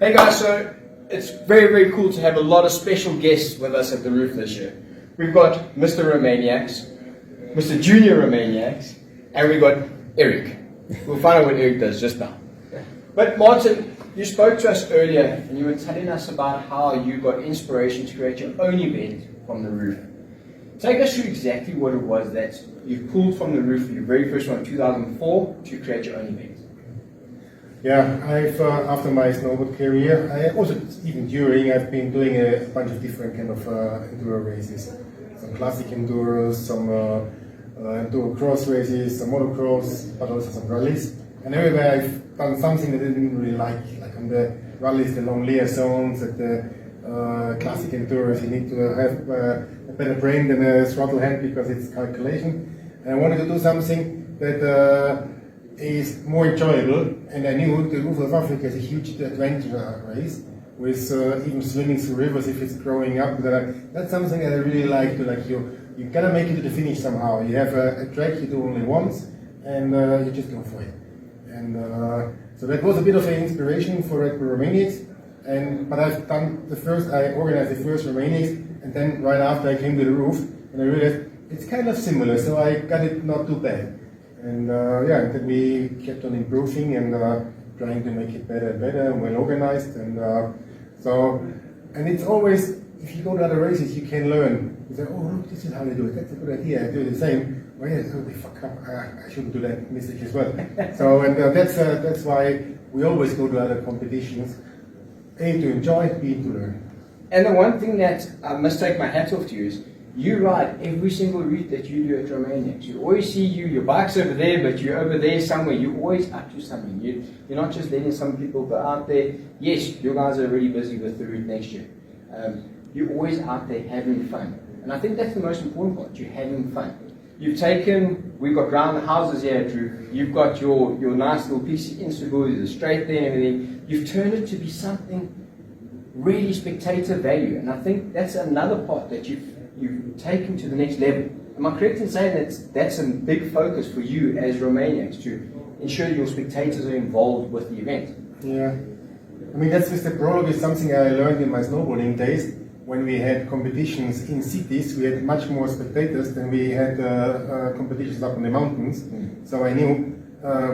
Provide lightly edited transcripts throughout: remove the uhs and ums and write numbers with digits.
Hey guys, so it's very, very cool to have a lot of special guests with us at the roof this year. We've got Mr. Romaniacs, Mr. Junior Romaniacs, and we've got Eric. We'll find out what Eric does just now. But Martin, you spoke to us earlier and you were telling us about how you got inspiration to create your own event from the roof. Take us through exactly what it was that you pulled from the roof for your very first one in 2004 to create your own event. Yeah, after my snowboard career, even during, I've been doing a bunch of different kind of enduro races. Some classic enduros, some enduro cross races, some motocross, but also some rallies. And everywhere I've done something that I didn't really like on the rallies, the long layer zones, at the classic enduros, you need to have a better brain than a throttle hand because it's calculation. And I wanted to do something that is more enjoyable, and I knew the Roof of Africa is a huge adventure race with even swimming through rivers if it's growing up. That's something that I really like to you gotta make it to the finish somehow. You have a track you do only once, and you just go for it. And so that was a bit of an inspiration for Red Bull Romanians. But I organized the first Romanians, and then right after I came to the roof, and I realized it's kind of similar, so I got it not too bad. And then we kept on improving and trying to make it better and better and well organized. And it's always, if you go to other races, you can learn. You say, oh look, this is how they do it. That's a good idea. I do the same. Oh yeah, so they fuck up. I shouldn't do that mistake as well. That's why we always go to other competitions. A, to enjoy, B, to learn. And the one thing that I must take my hat off to you is you ride every single route that you do at Romaniacs. You always see your bike's over there, but you're over there somewhere. You're always up to something. You're not just letting some people go out there. Yes, you guys are really busy with the route next year. You're always out there having fun. And I think that's the most important part. You're having fun. We've got round the houses here at Roof. You've got your nice little PC Instagram, the straight there and everything. You've turned it to be something really spectator value. And I think that's another part that you've taken to the next level. Am I correct in saying that's a big focus for you as Romanians to ensure your spectators are involved with the event? Yeah. I mean, that's just the prologue is something I learned in my snowboarding days. When we had competitions in cities, we had much more spectators than we had competitions up in the mountains. So I knew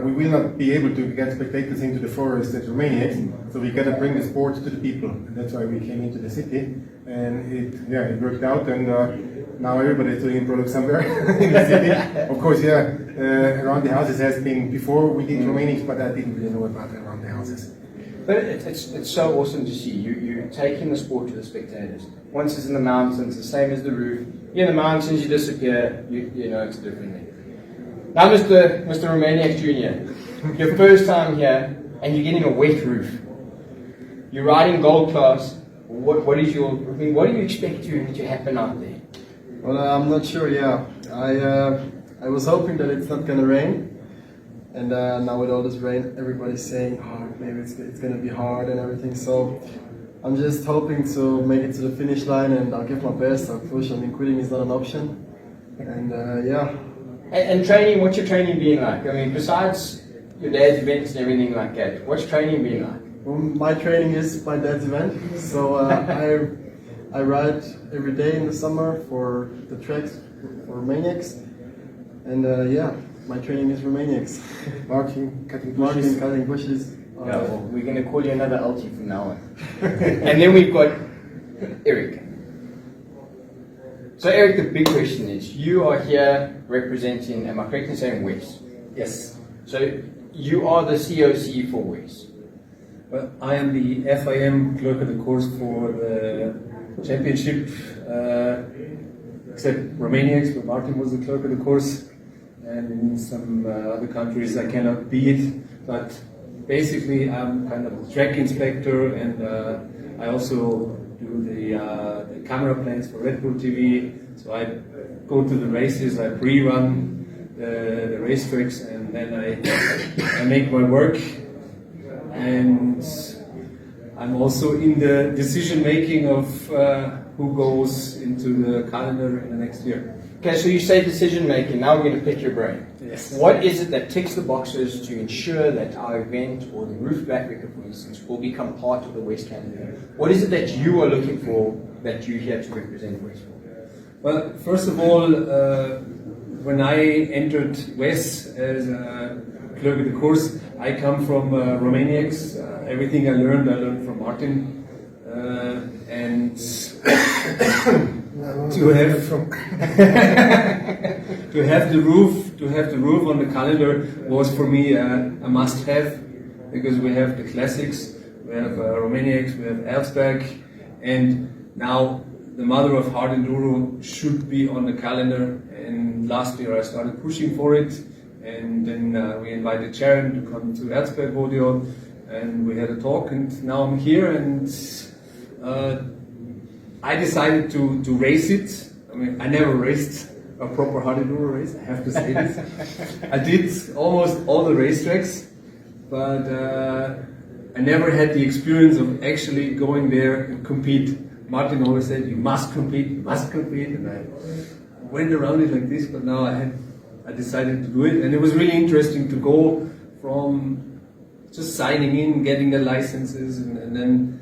we will not be able to get spectators into the forest at Romania, so we got to bring the sport to the people. And that's why we came into the city, and it worked out. And now everybody's doing a product somewhere in the city. Of course, around the houses has been before we did Romanians, but I didn't really know about around the houses. But it's so awesome to see you're taking the sport to the spectators. Once it's in the mountains, the same as the roof. You're in the mountains, you disappear. You know it's a different thing. Now, Mr. Romaniac Junior, your first time here, and you're getting a wet roof. You're riding gold class. What do you expect to happen out there? Well, I'm not sure. Yeah, I was hoping that it's not gonna rain. And now with all this rain, everybody's saying, oh, maybe it's going to be hard and everything. So I'm just hoping to make it to the finish line, and I'll give my best. I'll push. I mean, quitting is not an option. And And training, what's your training being like? I mean, besides your dad's events and everything like that, what's training being like? Well, my training is my dad's event. So I ride every day in the summer for the tracks for Romaniacs. And my training is Romaniacs. Marking, cutting bushes. We're going to call you another Alti from now on. And then we've got Eric. So Eric, the big question is, you are here representing, am I correct in saying WESS? Yes. So you are the COC for WESS. Well, I am the FIM clerk of the course for the championship, except Romaniacs, but Martin was the clerk of the course. And in some other countries I cannot be it, but basically I'm kind of the track inspector, and I also do the camera plans for Red Bull TV. So I go to the races, I pre-run the racetracks, and then I make my work, and I'm also in the decision making of who goes into the calendar in the next year. Okay, so you say decision making. Now we're going to pick your brain. Yes. What is it that ticks the boxes to ensure that our event or the Roof of Africa, for instance, will become part of the WESS calendar? What is it that you are looking for that you're here to represent WESS for? Well, first of all, when I entered WESS as a clerk of the course, I come from Romaniacs. Everything I learned from Martin. And to have the roof on the calendar was for me a must-have, because we have the classics, we have Romaniacs, we have Elsberg, and now the Mother of Hard Enduro should be on the calendar. And last year I started pushing for it, and then we invited Sharon to come to Erzberg Rodeo, and we had a talk, and now I'm here, and I decided to race it. I mean, I never raced a proper hard enduro race, I have to say this. I did almost all the racetracks, but I never had the experience of actually going there and compete. Martin always said, you must compete, and I went around it like this, but now I decided to do it, and it was really interesting to go from just signing in, getting the licenses, and then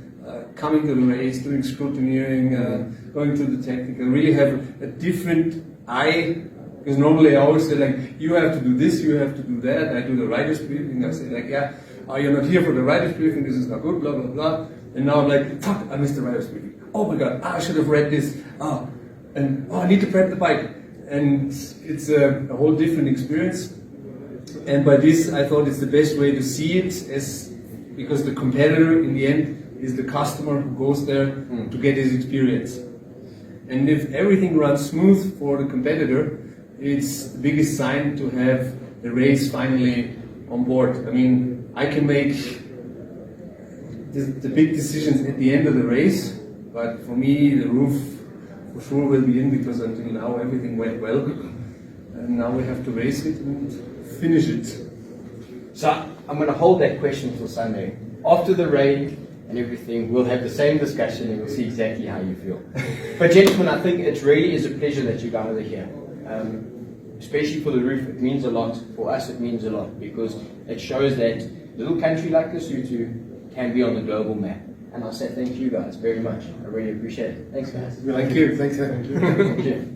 coming to the race, doing scrutineering, going through the technical, really have a different eye, because normally I always say like, you have to do this, you have to do that. I do the writer's briefing, I say like, yeah, you're not here for the writer's briefing, this is not good, blah, blah, blah. And now I'm like, fuck, I missed the writer's briefing. Oh my God, I should have read this. I need to prep the bike. And it's a whole different experience. And by this, I thought it's the best way to see it, because the competitor in the end is the customer who goes there to get his experience. And if everything runs smooth for the competitor, it's the biggest sign to have the race finally on board. I mean, I can make the big decisions at the end of the race, but for me, the roof for sure will be in, because until now everything went well. And now we have to race it and finish it. So I'm going to hold that question till Sunday. After the rain and everything, we'll have the same discussion and we'll see exactly how you feel. But gentlemen, I think it really is a pleasure that you guys are here. Especially for the roof, it means a lot. For us, it means a lot, because it shows that a little country like Lesotho can be on the global map. And I'll say thank you guys very much. I really appreciate it. Thanks guys. Thank you. Thanks. Thank you. Thank you.